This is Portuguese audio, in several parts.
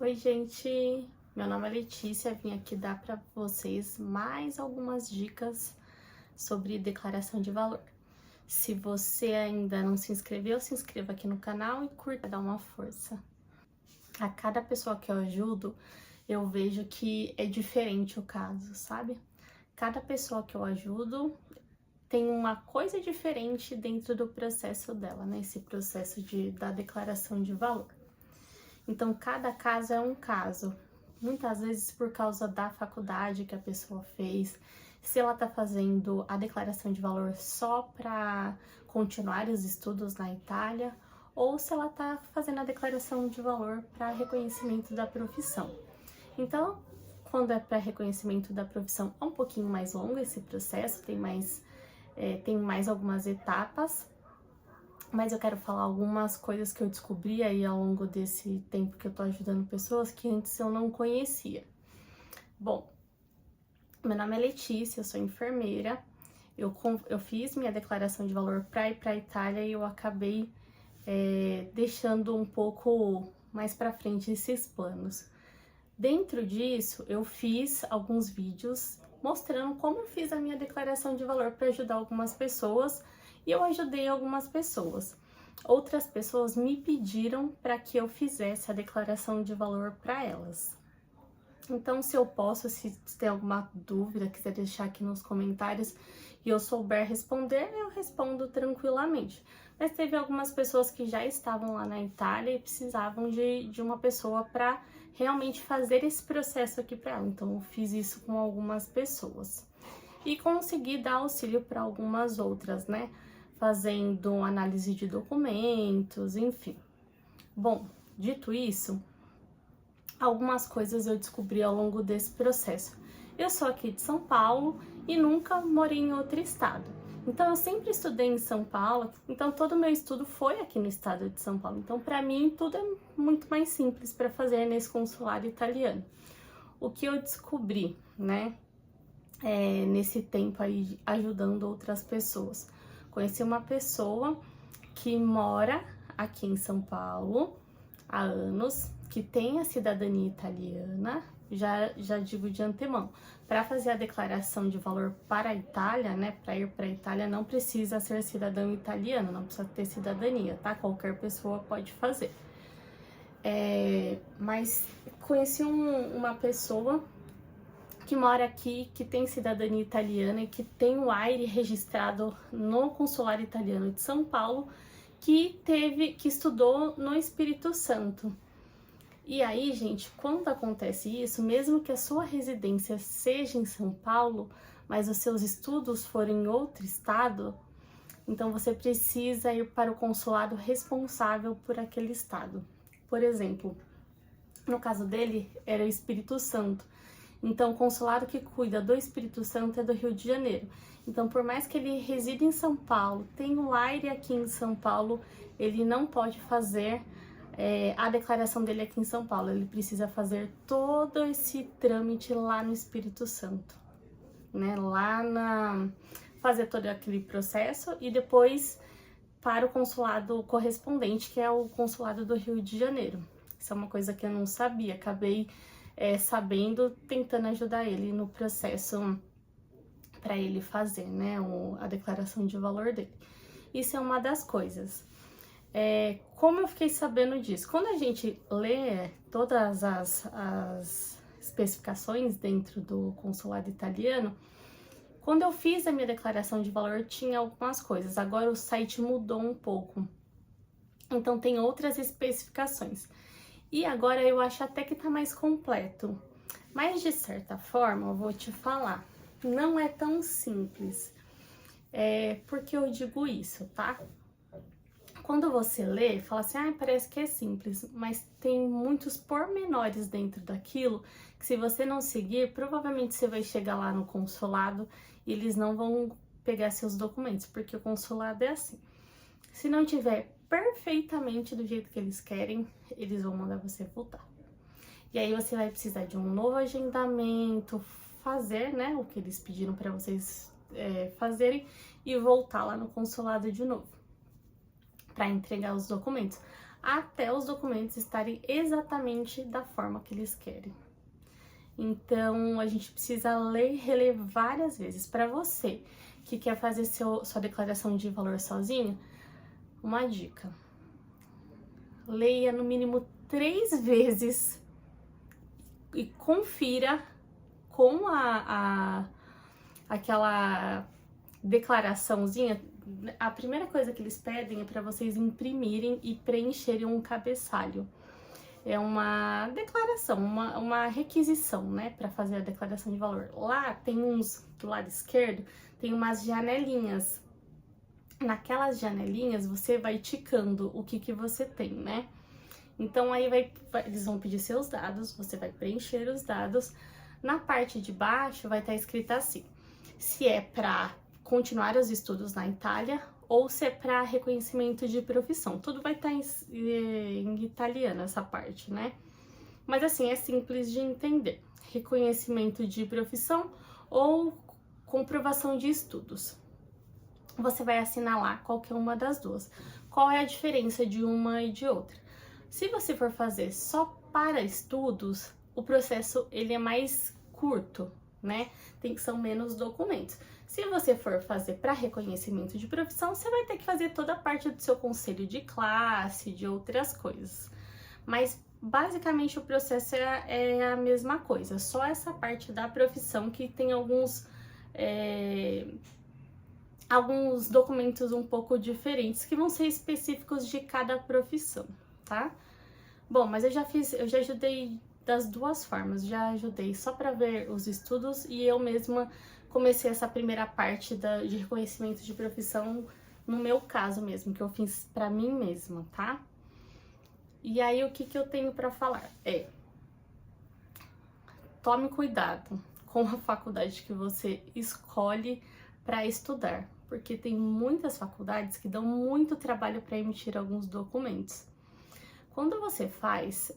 Oi, gente! Meu nome é Letícia, vim aqui dar para vocês mais algumas dicas sobre declaração de valor. Se você ainda não se inscreveu, se inscreva aqui no canal e curta, dá uma força. A cada pessoa que eu ajudo, eu vejo que é diferente o caso, sabe? Cada pessoa que eu ajudo tem uma coisa diferente dentro do processo dela, né? Esse processo da declaração de valor. Então, cada caso é um caso. Muitas vezes por causa da faculdade que a pessoa fez, se ela está fazendo a declaração de valor só para continuar os estudos na Itália, ou se ela está fazendo a declaração de valor para reconhecimento da profissão. Então, quando é para reconhecimento da profissão, é um pouquinho mais longo esse processo, tem mais algumas etapas. Mas eu quero falar algumas coisas que eu descobri aí ao longo desse tempo que eu tô ajudando pessoas que antes eu não conhecia. Bom, meu nome é Letícia, eu sou enfermeira. Eu fiz minha declaração de valor para ir para a Itália e eu acabei deixando um pouco mais para frente esses planos. Dentro disso, eu fiz alguns vídeos mostrando como eu fiz a minha declaração de valor para ajudar algumas pessoas. E eu ajudei algumas pessoas. Outras pessoas me pediram para que eu fizesse a declaração de valor para elas. Então, se eu posso, se tem alguma dúvida, quiser deixar aqui nos comentários e eu souber responder, eu respondo tranquilamente. Mas teve algumas pessoas que já estavam lá na Itália e precisavam de uma pessoa para realmente fazer esse processo aqui para ela. Então, eu fiz isso com algumas pessoas. E consegui dar auxílio para algumas outras, né? Fazendo análise de documentos, enfim. Bom, dito isso, algumas coisas eu descobri ao longo desse processo. Eu sou aqui de São Paulo e nunca morei em outro estado. Então, eu sempre estudei em São Paulo, então todo o meu estudo foi aqui no estado de São Paulo. Então, para mim, tudo é muito mais simples para fazer nesse consulado italiano. O que eu descobri, né, nesse tempo aí ajudando outras pessoas? Conheci uma pessoa que mora aqui em São Paulo há anos, que tem a cidadania italiana, já digo de antemão, para fazer a declaração de valor para a Itália, né, para ir para a Itália, não precisa ser cidadão italiano, não precisa ter cidadania, tá? Qualquer pessoa pode fazer. Mas conheci uma pessoa que mora aqui, que tem cidadania italiana e que tem o AIRE registrado no consulado italiano de São Paulo, que estudou no Espírito Santo. E aí, gente, quando acontece isso, mesmo que a sua residência seja em São Paulo, mas os seus estudos forem em outro estado, então você precisa ir para o consulado responsável por aquele estado. Por exemplo, no caso dele, era o Espírito Santo. Então, o consulado que cuida do Espírito Santo é do Rio de Janeiro. Então, por mais que ele resida em São Paulo, tenha o AIRE aqui em São Paulo, ele não pode fazer a declaração dele aqui em São Paulo. Ele precisa fazer todo esse trâmite lá no Espírito Santo, né? Fazer todo aquele processo e depois para o consulado correspondente, que é o consulado do Rio de Janeiro. Isso é uma coisa que eu não sabia, acabei sabendo, tentando ajudar ele no processo para ele fazer, né, a declaração de valor dele. Isso é uma das coisas. Como eu fiquei sabendo disso? Quando a gente lê todas as especificações dentro do consulado italiano, quando eu fiz a minha declaração de valor, tinha algumas coisas. Agora o site mudou um pouco. Então, tem outras especificações. E agora eu acho até que tá mais completo. Mas, de certa forma, eu vou te falar, não é tão simples. Por que eu digo isso, tá? Quando você lê, fala assim, parece que é simples, mas tem muitos pormenores dentro daquilo que se você não seguir, provavelmente você vai chegar lá no consulado e eles não vão pegar seus documentos, porque o consulado é assim. Se não tiver perfeitamente do jeito que eles querem, eles vão mandar você voltar. E aí você vai precisar de um novo agendamento, fazer, né, o que eles pediram para vocês fazerem e voltar lá no consulado de novo para entregar os documentos. até os documentos estarem exatamente da forma que eles querem. Então, a gente precisa ler e reler várias vezes. Para você que quer fazer sua declaração de valor sozinho, uma dica: leia no mínimo 3 vezes e confira com aquela declaraçãozinha. A primeira coisa que eles pedem é para vocês imprimirem e preencherem um cabeçalho. É uma declaração, uma requisição, né, para fazer a declaração de valor. Lá tem do lado esquerdo, tem umas janelinhas. Naquelas janelinhas você vai ticando o que você tem, né? Então aí eles vão pedir seus dados, você vai preencher os dados. Na parte de baixo vai estar escrito assim: se é para continuar os estudos na Itália ou se é para reconhecimento de profissão. Tudo vai estar em italiano essa parte, né? Mas assim, é simples de entender. Reconhecimento de profissão ou comprovação de estudos. Você vai assinar lá qualquer uma das duas. Qual é a diferença de uma e de outra? Se você for fazer só para estudos, o processo ele é mais curto, né? São menos documentos. Se você for fazer para reconhecimento de profissão, você vai ter que fazer toda a parte do seu conselho de classe, de outras coisas. Mas basicamente o processo é a mesma coisa, só essa parte da profissão que tem alguns documentos um pouco diferentes que vão ser específicos de cada profissão, tá? Bom, mas eu já ajudei das duas formas, já ajudei só para ver os estudos e eu mesma comecei essa primeira parte de reconhecimento de profissão no meu caso mesmo, que eu fiz para mim mesma, tá? E aí o que eu tenho para falar tome cuidado com a faculdade que você escolhe para estudar, porque tem muitas faculdades que dão muito trabalho para emitir alguns documentos. Quando você faz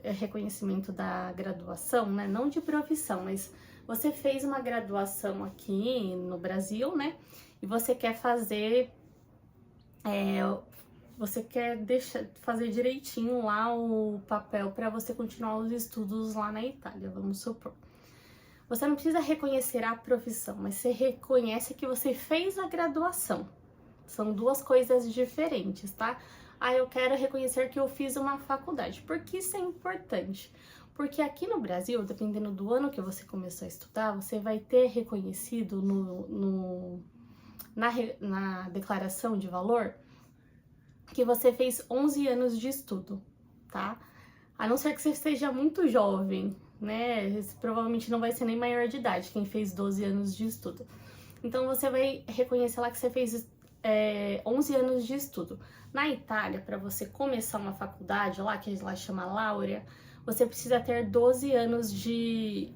reconhecimento da graduação, né, não de profissão, mas você fez uma graduação aqui no Brasil, né, e você quer fazer, fazer direitinho lá o papel para você continuar os estudos lá na Itália, vamos supor. Você não precisa reconhecer a profissão, mas você reconhece que você fez a graduação. São duas coisas diferentes, tá? Eu quero reconhecer que eu fiz uma faculdade. Por que isso é importante? Porque aqui no Brasil, dependendo do ano que você começou a estudar, você vai ter reconhecido na declaração de valor que você fez 11 anos de estudo, tá? A não ser que você esteja muito jovem, né? Esse provavelmente não vai ser nem maior de idade, quem fez 12 anos de estudo. Então, você vai reconhecer lá que você fez 11 anos de estudo. Na Itália, para você começar uma faculdade lá, que lá chama laurea, você precisa ter 12 anos de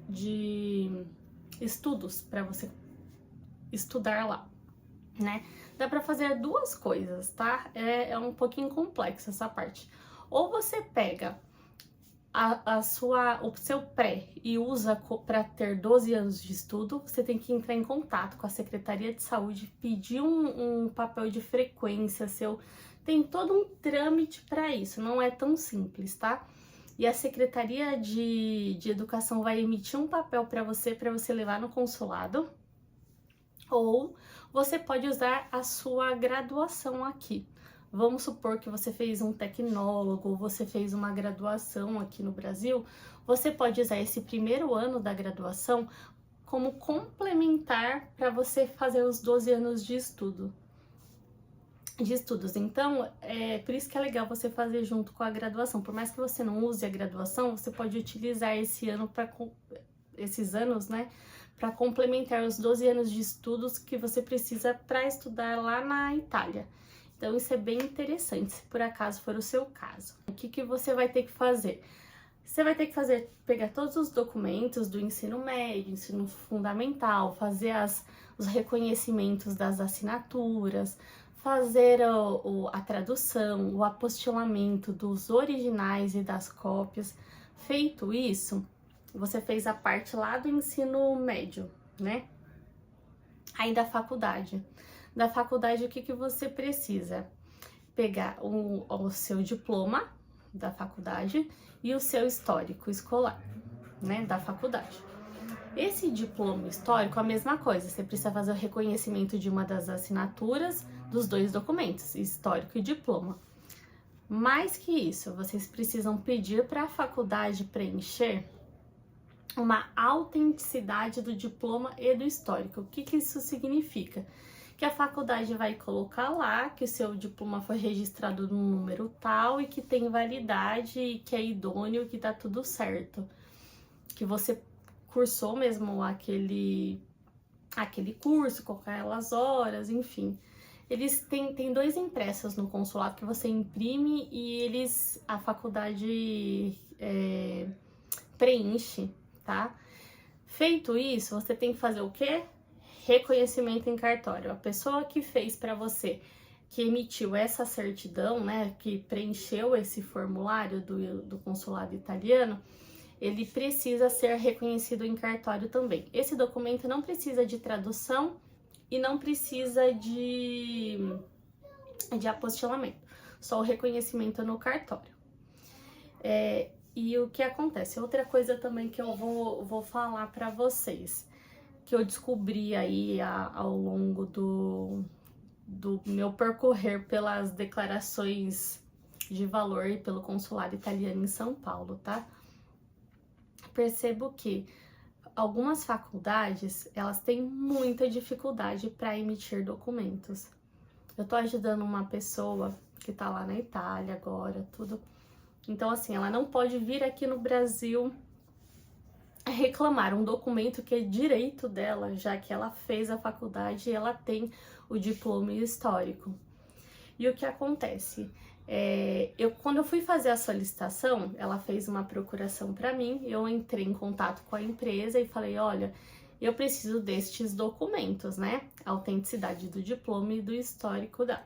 estudos para você estudar lá, né? Dá para fazer duas coisas, tá? É um pouquinho complexo essa parte. Ou você pega o seu pré e usa para ter 12 anos de estudo, você tem que entrar em contato com a Secretaria de Saúde, pedir um papel de frequência seu, tem todo um trâmite para isso, não é tão simples, tá? E a Secretaria de Educação vai emitir um papel para você levar no consulado, ou você pode usar a sua graduação aqui. Vamos supor que você fez um tecnólogo, ou você fez uma graduação aqui no Brasil, você pode usar esse primeiro ano da graduação como complementar para você fazer os 12 anos de estudos. Então, por isso que é legal você fazer junto com a graduação. Por mais que você não use a graduação, você pode utilizar esses anos, né, para complementar os 12 anos de estudos que você precisa para estudar lá na Itália. Então, isso é bem interessante, se por acaso for o seu caso. O que você vai ter que fazer? Você vai ter que pegar todos os documentos do ensino médio, ensino fundamental, fazer os reconhecimentos das assinaturas, fazer a tradução, o apostilamento dos originais e das cópias. Feito isso, você fez a parte lá do ensino médio, né? Aí da faculdade. Da faculdade, o que você precisa? pegar o seu diploma da faculdade e o seu histórico escolar, né, da faculdade. Esse diploma histórico, a mesma coisa, você precisa fazer o reconhecimento de uma das assinaturas dos dois documentos, histórico e diploma. Mais que isso, vocês precisam pedir para a faculdade preencher uma autenticidade do diploma e do histórico. O que isso significa? Que a faculdade vai colocar lá que o seu diploma foi registrado no número tal e que tem validade e que é idôneo, que tá tudo certo. Que você cursou mesmo aquele curso com aquelas horas, enfim. Eles têm 2 impressos no consulado que você imprime e a faculdade preenche, tá? Feito isso, você tem que fazer o quê? Reconhecimento em cartório. A pessoa que fez para você, que emitiu essa certidão, né, que preencheu esse formulário do consulado italiano, ele precisa ser reconhecido em cartório também. Esse documento não precisa de tradução e não precisa de apostilamento, só o reconhecimento no cartório. E o que acontece? Outra coisa também que eu vou falar para vocês, que eu descobri aí ao longo do meu percorrer pelas declarações de valor e pelo consulado italiano em São Paulo, tá? Percebo que algumas faculdades, elas têm muita dificuldade para emitir documentos. Eu tô ajudando uma pessoa que tá lá na Itália agora, tudo. Então, assim, ela não pode vir aqui no Brasil reclamar um documento que é direito dela, já que ela fez a faculdade e ela tem o diploma histórico. E o que acontece? Quando eu fui fazer a solicitação, ela fez uma procuração para mim, eu entrei em contato com a empresa e falei, olha, eu preciso destes documentos, né? A autenticidade do diploma e do histórico da.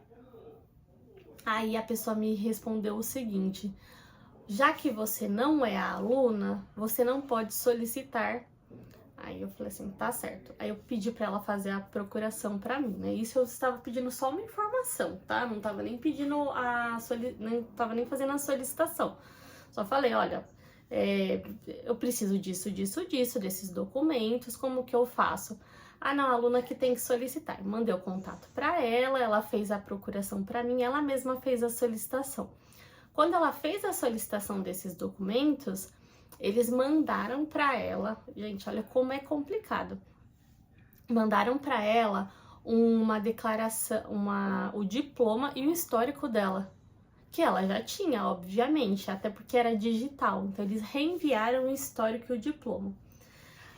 Aí a pessoa me respondeu o seguinte: já que você não é a aluna, você não pode solicitar. Aí eu falei assim, tá certo. Aí eu pedi para ela fazer a procuração para mim, né? Isso eu estava pedindo só uma informação, tá? Não tava nem pedindo não tava nem fazendo a solicitação. Só falei, olha, eu preciso disso, desses documentos, como que eu faço? Ah, não, a aluna que tem que solicitar. Eu mandei o contato para ela fez a procuração para mim, ela mesma fez a solicitação. Quando ela fez a solicitação desses documentos, eles mandaram para ela, gente, olha como é complicado. Mandaram para ela uma declaração, o diploma e o histórico dela, que ela já tinha, obviamente, até porque era digital. Então eles reenviaram o histórico e o diploma.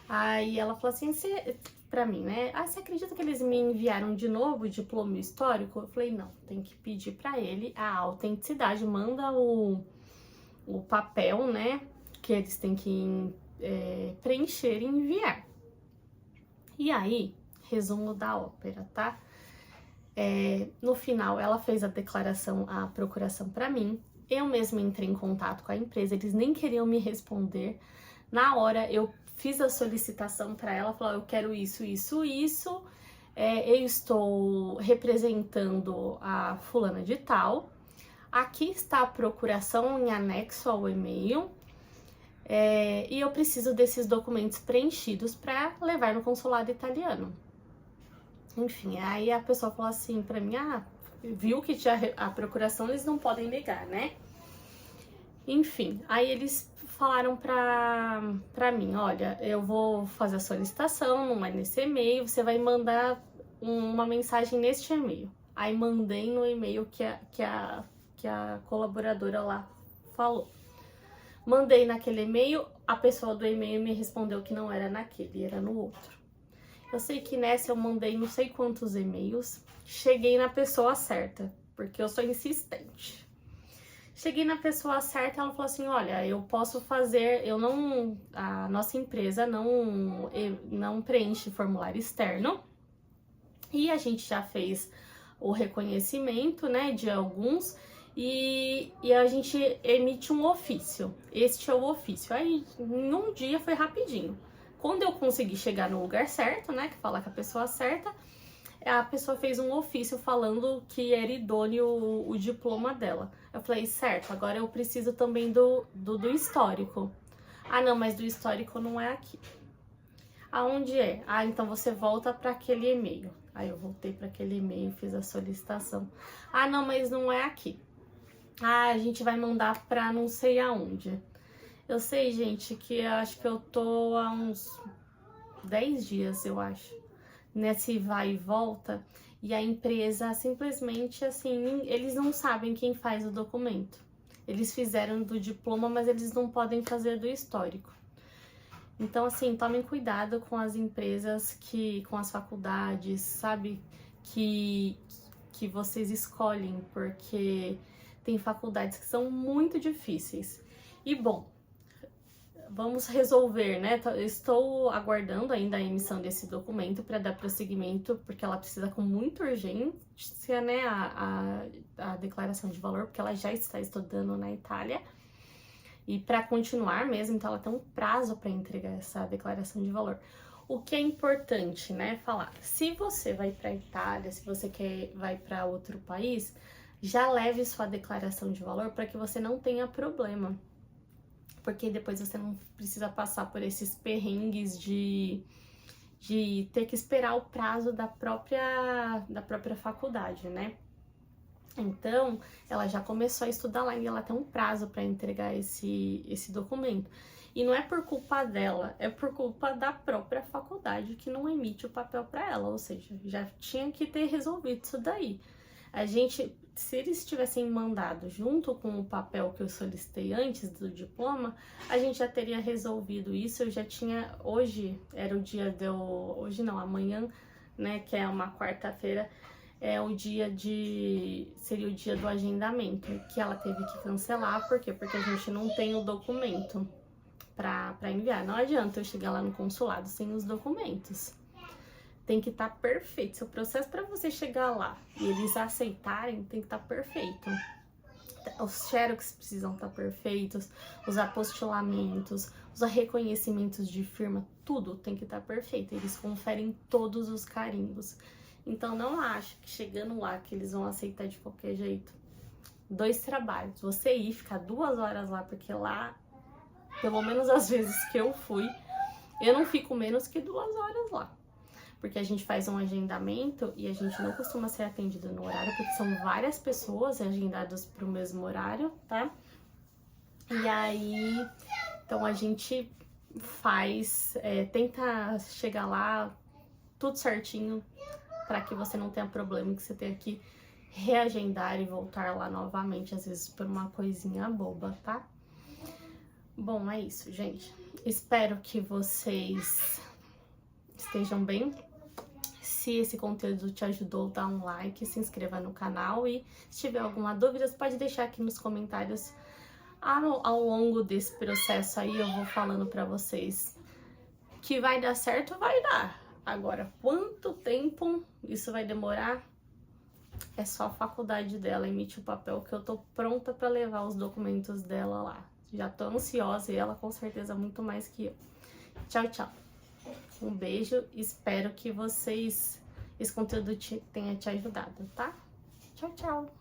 Aí ela falou assim, pra mim, né? Ah, você acredita que eles me enviaram de novo o diploma e o histórico? Eu falei, não, tem que pedir para ele a autenticidade, manda o papel, né? Que eles têm que preencher e enviar. E aí, resumo da ópera, tá? No final, ela fez a declaração, a procuração para mim. Eu mesma entrei em contato com a empresa, eles nem queriam me responder. Na hora, eu fiz a solicitação para ela, falou, eu quero isso. Eu estou representando a fulana de tal. Aqui está a procuração em anexo ao e-mail. E eu preciso desses documentos preenchidos para levar no consulado italiano. Enfim, aí a pessoa falou assim para mim, viu que tinha a procuração, eles não podem negar, né? Enfim, aí eles falaram pra mim, olha, eu vou fazer a solicitação, não é nesse e-mail, você vai mandar uma mensagem neste e-mail. Aí mandei no e-mail que a colaboradora lá falou. Mandei naquele e-mail, a pessoa do e-mail me respondeu que não era naquele, era no outro. Eu sei que nessa eu mandei não sei quantos e-mails, cheguei na pessoa certa, porque eu sou insistente. Cheguei na pessoa certa, ela falou assim, olha, eu posso fazer, a nossa empresa não preenche formulário externo, e a gente já fez o reconhecimento, né, de alguns, e a gente emite um ofício. Este é o ofício. Aí, num dia foi rapidinho. Quando eu consegui chegar no lugar certo, né, que falar com a pessoa certa, a pessoa fez um ofício falando que era idôneo o diploma dela. Eu falei, certo, agora eu preciso também do histórico. Ah, não, mas do histórico não é aqui. Aonde é? Ah, então você volta para aquele e-mail. Aí eu voltei para aquele e-mail, fiz a solicitação. Ah, não, mas não é aqui. Ah, a gente vai mandar para não sei aonde. Eu sei, gente, que eu acho que eu tô há uns 10 dias, eu acho, nesse vai e volta. E a empresa simplesmente, assim, eles não sabem quem faz o documento. Eles fizeram do diploma, mas eles não podem fazer do histórico. Então, assim, tomem cuidado com as empresas com as faculdades, sabe? Que vocês escolhem, porque tem faculdades que são muito difíceis. E, bom, vamos resolver, né? Estou aguardando ainda a emissão desse documento para dar prosseguimento, porque ela precisa com muita urgência, né? A declaração de valor, porque ela já está estudando na Itália. E para continuar mesmo, então ela tem um prazo para entregar essa declaração de valor. O que é importante, né, falar, se você vai para a Itália, se você vai para outro país, já leve sua declaração de valor para que você não tenha problema. Porque depois você não precisa passar por esses perrengues de ter que esperar o prazo da própria faculdade, né? Então, ela já começou a estudar lá e ela tem um prazo para entregar esse documento. E não é por culpa dela, é por culpa da própria faculdade que não emite o papel para ela, ou seja, já tinha que ter resolvido isso daí. A gente, se eles tivessem mandado junto com o papel que eu solicitei antes do diploma, a gente já teria resolvido isso. Eu já tinha, hoje era o dia hoje não, amanhã, né, que é uma quarta-feira, seria o dia do agendamento, que ela teve que cancelar, por quê? Porque a gente não tem o documento para enviar. Não adianta eu chegar lá no consulado sem os documentos. Tem que estar perfeito. Seu processo para você chegar lá e eles aceitarem tem que estar perfeito. Os xerox precisam estar perfeitos, os apostilamentos, os reconhecimentos de firma, tudo tem que estar perfeito. Eles conferem todos os carimbos. Então não acho que chegando lá que eles vão aceitar de qualquer jeito. 2 trabalhos. Você ir ficar 2 horas lá, porque lá, pelo menos as vezes que eu fui, eu não fico menos que 2 horas lá. Porque a gente faz um agendamento e a gente não costuma ser atendido no horário, porque são várias pessoas agendadas para o mesmo horário, tá? E aí, então a gente tenta chegar lá tudo certinho, para que você não tenha problema, que você tenha que reagendar e voltar lá novamente, às vezes por uma coisinha boba, tá? Bom, é isso, gente. Espero que vocês estejam bem. Se esse conteúdo te ajudou, dá um like, se inscreva no canal e se tiver alguma dúvida, você pode deixar aqui nos comentários. Ao longo desse processo aí, eu vou falando pra vocês que vai dar certo, vai dar. Agora, quanto tempo isso vai demorar? É só a faculdade dela emitir o papel, que eu tô pronta para levar os documentos dela lá. Já tô ansiosa e ela com certeza muito mais que eu. Tchau, tchau. Um beijo, espero que esse conteúdo tenha te ajudado, tá? Tchau, tchau.